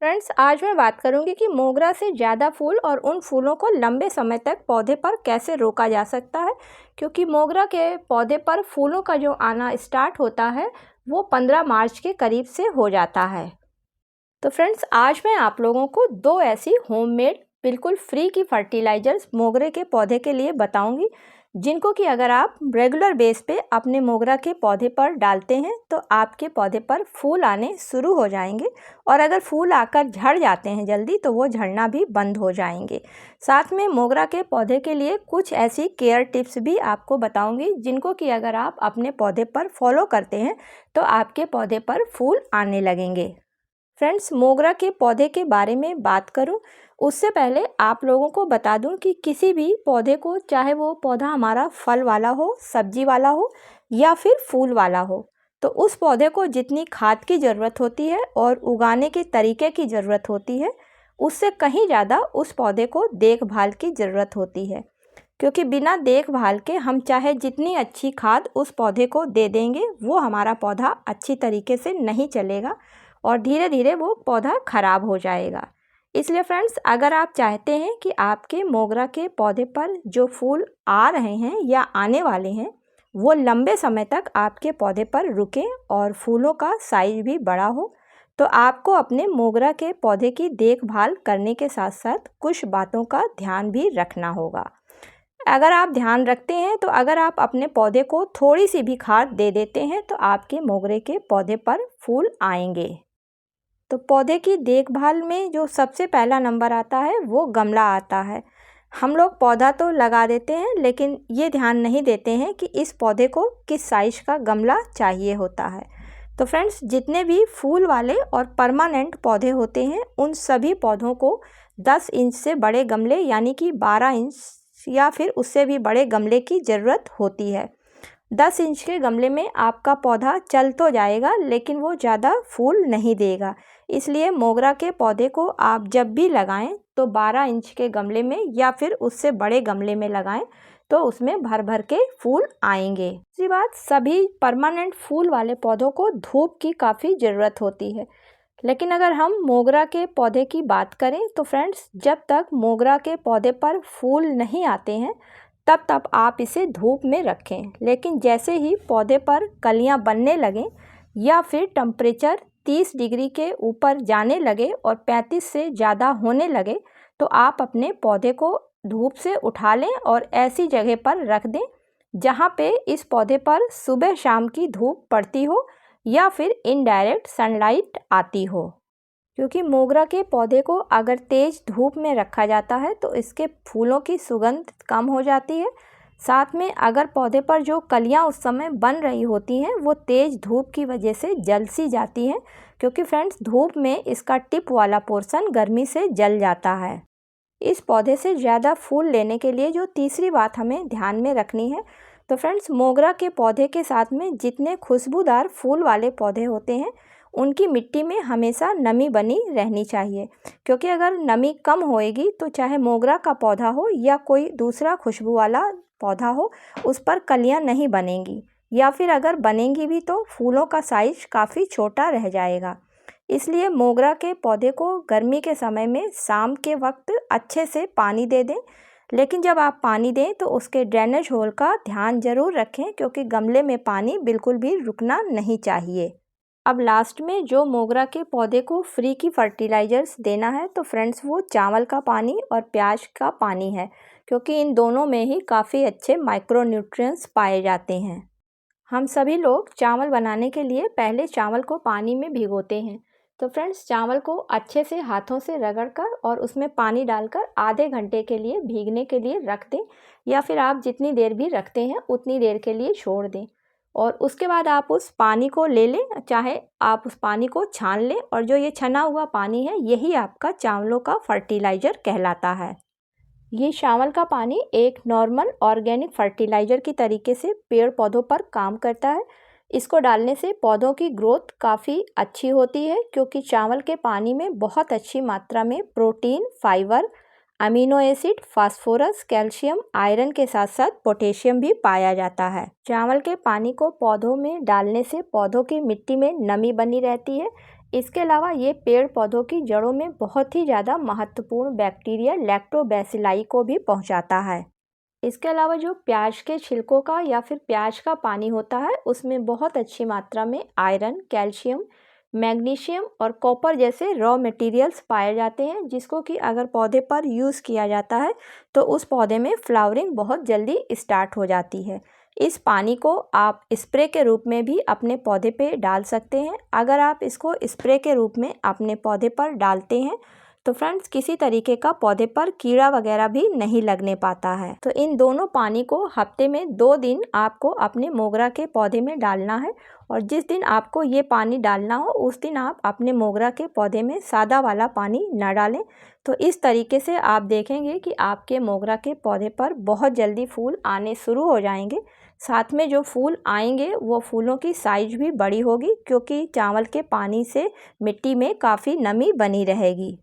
Friends, आज मैं बात करूंगी कि मोगरा से ज़्यादा फूल और उन फूलों को लंबे समय तक पौधे पर कैसे रोका जा सकता है। क्योंकि मोगरा के पौधे पर फूलों का जो आना स्टार्ट होता है वो 15 मार्च के करीब से हो जाता है। तो फ्रेंड्स, आज मैं आप लोगों को दो ऐसी होममेड बिल्कुल फ्री की फर्टिलाइजर्स मोगरे के पौधे के लिए बताऊंगी, जिनको कि अगर आप रेगुलर बेस पे अपने मोगरा के पौधे पर डालते हैं तो आपके पौधे पर फूल आने शुरू हो जाएंगे। और अगर फूल आकर झड़ जाते हैं जल्दी तो वो झड़ना भी बंद हो जाएंगे। साथ में मोगरा के पौधे के लिए कुछ ऐसी केयर टिप्स भी आपको बताऊंगी, जिनको कि अगर आप अपने पौधे पर फॉलो करते हैं तो आपके पौधे पर फूल आने लगेंगे। फ्रेंड्स, मोगरा के पौधे के बारे में बात करूं उससे पहले आप लोगों को बता दूं कि किसी भी पौधे को, चाहे वो पौधा हमारा फल वाला हो, सब्जी वाला हो या फिर फूल वाला हो, तो उस पौधे को जितनी खाद की ज़रूरत होती है और उगाने के तरीके की ज़रूरत होती है, उससे कहीं ज़्यादा उस पौधे को देखभाल की ज़रूरत होती है। क्योंकि बिना देखभाल के हम चाहे जितनी अच्छी खाद उस पौधे को दे देंगे, वो हमारा पौधा अच्छी तरीके से नहीं चलेगा और धीरे धीरे वो पौधा खराब हो जाएगा। इसलिए फ्रेंड्स, अगर आप चाहते हैं कि आपके मोगरा के पौधे पर जो फूल आ रहे हैं या आने वाले हैं वो लंबे समय तक आपके पौधे पर रुकें और फूलों का साइज भी बड़ा हो, तो आपको अपने मोगरा के पौधे की देखभाल करने के साथ साथ कुछ बातों का ध्यान भी रखना होगा। अगर आप ध्यान रखते हैं तो अगर आप अपने पौधे को थोड़ी सी भी खाद दे देते हैं तो आपके मोगरे के पौधे पर फूल आएंगे। तो पौधे की देखभाल में जो सबसे पहला नंबर आता है वो गमला आता है। हम लोग पौधा तो लगा देते हैं लेकिन ये ध्यान नहीं देते हैं कि इस पौधे को किस साइज़ का गमला चाहिए होता है। तो फ्रेंड्स, जितने भी फूल वाले और परमानेंट पौधे होते हैं उन सभी पौधों को 10 इंच से बड़े गमले यानी कि 12 इंच या फिर उससे भी बड़े गमले की ज़रूरत होती है। 10 इंच के गमले में आपका पौधा चल तो जाएगा लेकिन वो ज़्यादा फूल नहीं देगा। इसलिए मोगरा के पौधे को आप जब भी लगाएं तो 12 इंच के गमले में या फिर उससे बड़े गमले में लगाएं, तो उसमें भर भर के फूल आएंगे। दूसरी बात, सभी परमानेंट फूल वाले पौधों को धूप की काफ़ी ज़रूरत होती है। लेकिन अगर हम मोगरा के पौधे की बात करें तो फ्रेंड्स, जब तक मोगरा के पौधे पर फूल नहीं आते हैं तब तक आप इसे धूप में रखें। लेकिन जैसे ही पौधे पर कलियां बनने लगें या फिर टेम्परेचर 30 डिग्री के ऊपर जाने लगे और 35 से ज़्यादा होने लगे, तो आप अपने पौधे को धूप से उठा लें और ऐसी जगह पर रख दें जहां पे इस पौधे पर सुबह शाम की धूप पड़ती हो या फिर इनडायरेक्ट सनलाइट आती हो। क्योंकि मोगरा के पौधे को अगर तेज़ धूप में रखा जाता है तो इसके फूलों की सुगंध कम हो जाती है। साथ में अगर पौधे पर जो कलियां उस समय बन रही होती हैं वो तेज़ धूप की वजह से जल सी जाती हैं, क्योंकि फ्रेंड्स, धूप में इसका टिप वाला पोर्शन गर्मी से जल जाता है। इस पौधे से ज़्यादा फूल लेने के लिए जो तीसरी बात हमें ध्यान में रखनी है, तो फ्रेंड्स, मोगरा के पौधे के साथ में जितने खुशबूदार फूल वाले पौधे होते हैं उनकी मिट्टी में हमेशा नमी बनी रहनी चाहिए। क्योंकि अगर नमी कम होएगी तो चाहे मोगरा का पौधा हो या कोई दूसरा खुशबू वाला पौधा हो, उस पर कलियां नहीं बनेंगी, या फिर अगर बनेंगी भी तो फूलों का साइज काफ़ी छोटा रह जाएगा। इसलिए मोगरा के पौधे को गर्मी के समय में शाम के वक्त अच्छे से पानी दे दें। लेकिन जब आप पानी दें तो उसके ड्रेनेज होल का ध्यान ज़रूर रखें, क्योंकि गमले में पानी बिल्कुल भी रुकना नहीं चाहिए। अब लास्ट में जो मोगरा के पौधे को फ्री की फर्टिलाइजर्स देना है तो फ्रेंड्स, वो चावल का पानी और प्याज का पानी है, क्योंकि इन दोनों में ही काफ़ी अच्छे माइक्रो न्यूट्रिएंट्स पाए जाते हैं। हम सभी लोग चावल बनाने के लिए पहले चावल को पानी में भिगोते हैं। तो फ्रेंड्स, चावल को अच्छे से हाथों से रगड़कर और उसमें पानी डालकर आधे घंटे के लिए भीगने के लिए रख दें, या फिर आप जितनी देर भी रखते हैं उतनी देर के लिए छोड़ दें। और उसके बाद आप उस पानी को ले लें, चाहे आप उस पानी को छान लें, और जो ये छना हुआ पानी है यही आपका चावलों का फर्टिलाइज़र कहलाता है। ये चावल का पानी एक नॉर्मल ऑर्गेनिक फर्टिलाइज़र की तरीके से पेड़ पौधों पर काम करता है। इसको डालने से पौधों की ग्रोथ काफ़ी अच्छी होती है, क्योंकि चावल के पानी में बहुत अच्छी मात्रा में protein, fibre, amino acid, phosphorus, calcium, iron के साथ साथ पोटेशियम भी पाया जाता है। चावल के पानी को पौधों में डालने से पौधों की मिट्टी में नमी बनी रहती है। इसके अलावा ये पेड़ पौधों की जड़ों में बहुत ही ज़्यादा महत्वपूर्ण बैक्टीरिया लैक्टोबैसिलाई को भी पहुंचाता है। इसके अलावा जो प्याज के छिलकों का या फिर प्याज का पानी होता है उसमें बहुत अच्छी मात्रा में आयरन, कैल्शियम, मैग्नीशियम और कॉपर जैसे रॉ मटेरियल्स पाए जाते हैं, जिसको कि अगर पौधे पर यूज़ किया जाता है तो उस पौधे में फ्लावरिंग बहुत जल्दी स्टार्ट हो जाती है। इस पानी को आप स्प्रे के रूप में भी अपने पौधे पे डाल सकते हैं। अगर आप इसको स्प्रे के रूप में अपने पौधे पर डालते हैं तो फ्रेंड्स किसी तरीके का पौधे पर कीड़ा वगैरह भी नहीं लगने पाता है। तो इन दोनों पानी को हफ्ते में 2 दिन आपको अपने मोगरा के पौधे में डालना है, और जिस दिन आपको ये पानी डालना हो उस दिन आप अपने मोगरा के पौधे में सादा वाला पानी न डालें। तो इस तरीके से आप देखेंगे कि आपके मोगरा के पौधे पर बहुत जल्दी फूल आने शुरू हो जाएंगे। साथ में जो फूल आएंगे वो फूलों की साइज भी बड़ी होगी, क्योंकि चावल के पानी से मिट्टी में काफ़ी नमी बनी रहेगी।